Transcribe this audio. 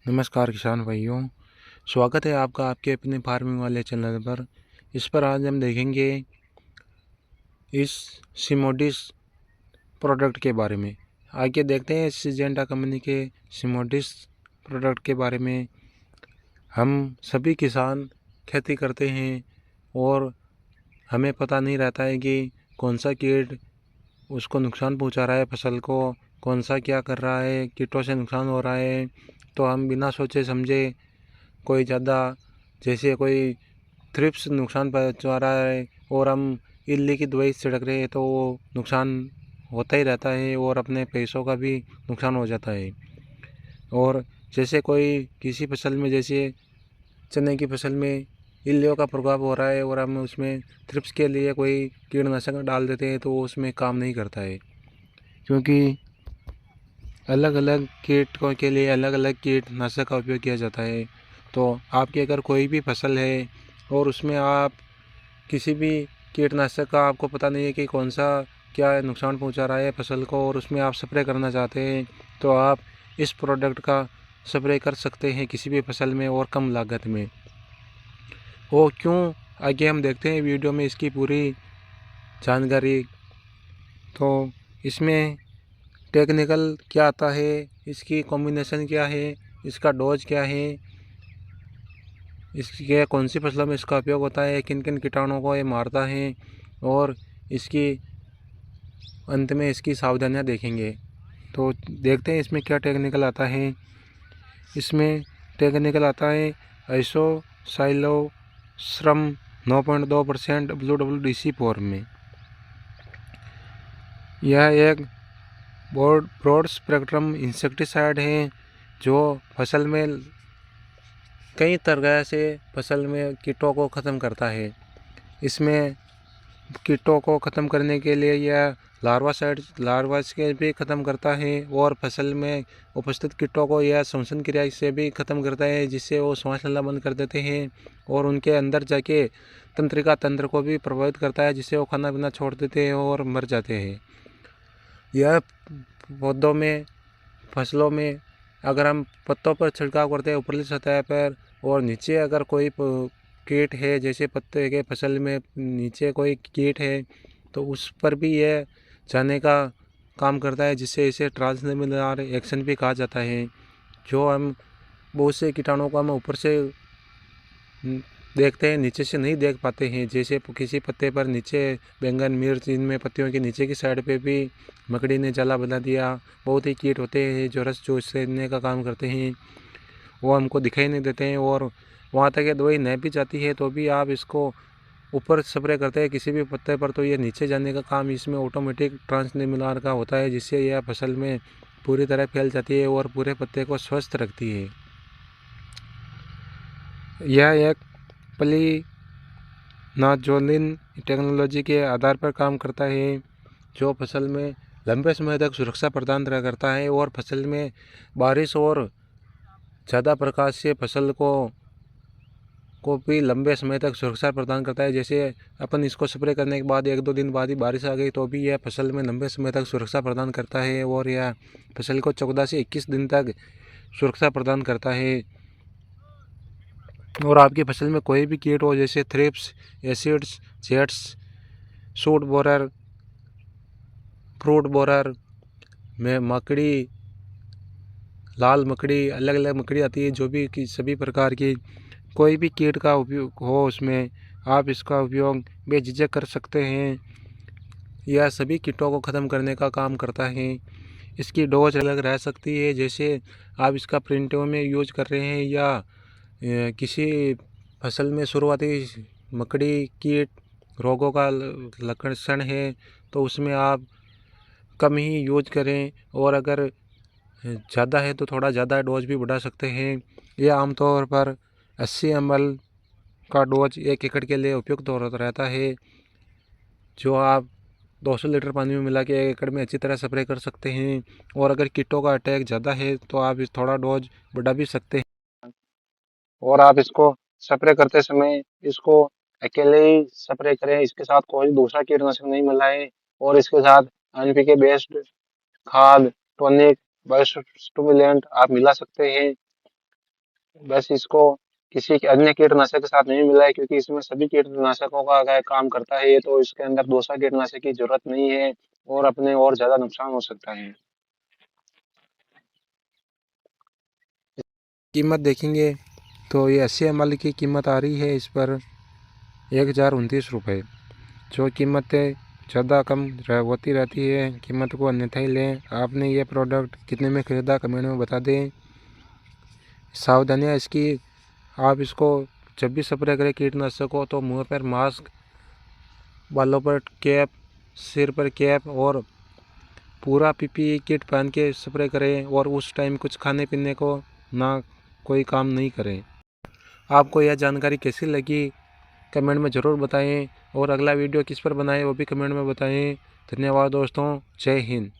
नमस्कार किसान भाइयों, स्वागत है आपका आपके अपने फार्मिंग वाले चैनल पर। इस पर आज हम देखेंगे इस सिमोडिस प्रोडक्ट के बारे में। आगे देखते हैं सिजेंटा कंपनी के सिमोडिस प्रोडक्ट के बारे में। हम सभी किसान खेती करते हैं और हमें पता नहीं रहता है कि कौन सा कीट उसको नुकसान पहुंचा रहा है, फसल को कौन सा क्या कर रहा है, कीटों से नुकसान हो रहा है। तो हम बिना सोचे समझे कोई ज़्यादा जैसे कोई थ्रिप्स नुकसान पहुंचा रहा है और हम इल्ली की दवाई छिड़क रहे हैं तो वो नुकसान होता ही रहता है और अपने पैसों का भी नुकसान हो जाता है। और जैसे कोई किसी फसल में, जैसे चने की फसल में इल्लियों का प्रभाव हो रहा है और हम उसमें थ्रिप्स के लिए कोई कीटनाशक डाल देते हैं तो वो उसमें काम नहीं करता है, क्योंकि अलग अलग कीटों के लिए अलग अलग कीटनाशक का उपयोग किया जाता है। तो आपकी अगर कोई भी फसल है और उसमें आप किसी भी कीटनाशक का आपको पता नहीं है कि कौन सा क्या नुकसान पहुंचा रहा है फसल को, और उसमें आप स्प्रे करना चाहते हैं तो आप इस प्रोडक्ट का स्प्रे कर सकते हैं किसी भी फसल में और कम लागत में। वो क्यों, आगे हम देखते हैं वीडियो में इसकी पूरी जानकारी। तो इसमें टेक्निकल क्या आता है, इसकी कॉम्बिनेशन क्या है, इसका डोज क्या है, इसके कौन सी फसलों में इसका उपयोग होता है, किन किन कीटाणुओं को ये मारता है, और इसकी अंत में इसकी सावधानियां देखेंगे। तो देखते हैं इसमें क्या टेक्निकल आता है। इसमें टेक्निकल आता है आइसो साइलो श्रम 9.2% WWDC4 में। यह एक ब्रॉड स्पेक्ट्रम इंसेक्टिसाइड है जो फसल में कई तरह से फसल में कीटों को ख़त्म करता है। इसमें कीटों को ख़त्म करने के लिए यह लार्वा के भी ख़त्म करता है और फसल में उपस्थित कीटों को यह श्वसन क्रिया से भी ख़त्म करता है, जिससे वो सांस लेना बंद कर देते हैं और उनके अंदर जाके तंत्रिका तंत्र को भी प्रभावित करता है, जिससे वो खाना पीना छोड़ देते हैं और मर जाते हैं। यह पौधों में, फसलों में अगर हम पत्तों पर छिड़काव करते हैं ऊपरली सतह पर, और नीचे अगर कोई कीट है, जैसे पत्ते के फसल में नीचे कोई कीट है तो उस पर भी यह जाने का काम करता है, जिससे इसे ट्रांसलेमिनार एक्शन भी कहा जाता है। जो हम बहुत से कीटाणुओं को हम ऊपर से देखते हैं, नीचे से नहीं देख पाते हैं। जैसे किसी पत्ते पर नीचे बैंगन, मिर्च, इनमें पत्तियों के नीचे की साइड पे भी मकड़ी ने जाला बना दिया। बहुत ही कीट होते हैं जो रस चूसने का काम करते हैं, वो हमको दिखाई नहीं देते हैं। और वहाँ तक ये दवाई नहीं भी जाती है तो भी आप इसको ऊपर स्प्रे करते हैं किसी भी पत्ते पर तो ये नीचे जाने का काम इसमें ऑटोमेटिक ट्रांसलेमिनार का होता है, जिससे यह फसल में पूरी तरह फैल जाती है और पूरे पत्ते को स्वस्थ रखती है। यह एक प्लीनाजोलिन टेक्नोलॉजी के आधार पर काम करता है, जो फसल में लंबे समय तक सुरक्षा प्रदान करता है और फसल में बारिश और ज़्यादा प्रकाश से फसल को भी लंबे समय तक सुरक्षा प्रदान करता है। जैसे अपन इसको स्प्रे करने के बाद 1-2 दिन बाद ही बारिश आ गई तो भी यह फसल में लंबे समय तक सुरक्षा प्रदान करता है और यह फसल को 14 से 21 दिन तक सुरक्षा प्रदान करता है। और आपकी फसल में कोई भी कीट हो, जैसे thrips, acids, jets, suit borer, fruit borer में मकड़ी, लाल मकड़ी, अलग अलग मकड़ी आती है, जो भी कि सभी प्रकार की कोई भी कीट का उपयोग हो उसमें आप इसका उपयोग बेझिझक कर सकते हैं। यह सभी कीटों को ख़त्म करने का काम करता है। इसकी डोज अलग रह सकती है, जैसे आप इसका प्रिंटों में यूज कर रहे हैं या किसी फसल में शुरुआती मकड़ी कीट रोगों का लक्षण है तो उसमें आप कम ही यूज करें, और अगर ज़्यादा है तो थोड़ा ज़्यादा डोज भी बढ़ा सकते हैं। यह आमतौर पर 80 ml का डोज 1 एकड़ के लिए उपयुक्त रहता है, जो आप 200 लीटर पानी में मिला के 1 एकड़ में अच्छी तरह स्प्रे कर सकते हैं। और अगर कीटों का अटैक ज़्यादा है तो आप इस थोड़ा डोज बढ़ा भी सकते हैं। और आप इसको स्प्रे करते समय इसको अकेले ही स्प्रे करें, इसके साथ कोई दूसरा कीटनाशक नहीं मिलाएं। और इसके साथ एनपीके बेस्ड खाद, टॉनिक, बायोस्टिमुलेंट आप मिला सकते हैं। बस इसको किसी के अन्य कीटनाशक के साथ नहीं मिलाएं, क्योंकि इसमें सभी कीटनाशकों का अगर काम करता है, तो इसके अंदर दूसरा कीटनाशक की जरूरत नहीं है और अपने और ज्यादा नुकसान हो सकता है। कीमत देखेंगे तो ये 80 ml की कीमत आ रही है इस पर 1029 रुपये। जो कीमतें ज़्यादा कम होती रहती है, कीमत को अन्यथा ही लें। आपने ये प्रोडक्ट कितने में ख़रीदा कमेंट में बता दें। सावधानियाँ इसकी, आप इसको जब भी स्प्रे करें कीटनाशक हो तो मुंह पर मास्क, बालों पर कैप, सिर पर कैप और पूरा पीपीई किट पहन के स्प्रे करें। और उस टाइम कुछ खाने पीने को ना कोई काम नहीं करें। आपको यह जानकारी कैसी लगी कमेंट में ज़रूर बताएं और अगला वीडियो किस पर बनाएं वो भी कमेंट में बताएं। धन्यवाद दोस्तों, जय हिंद।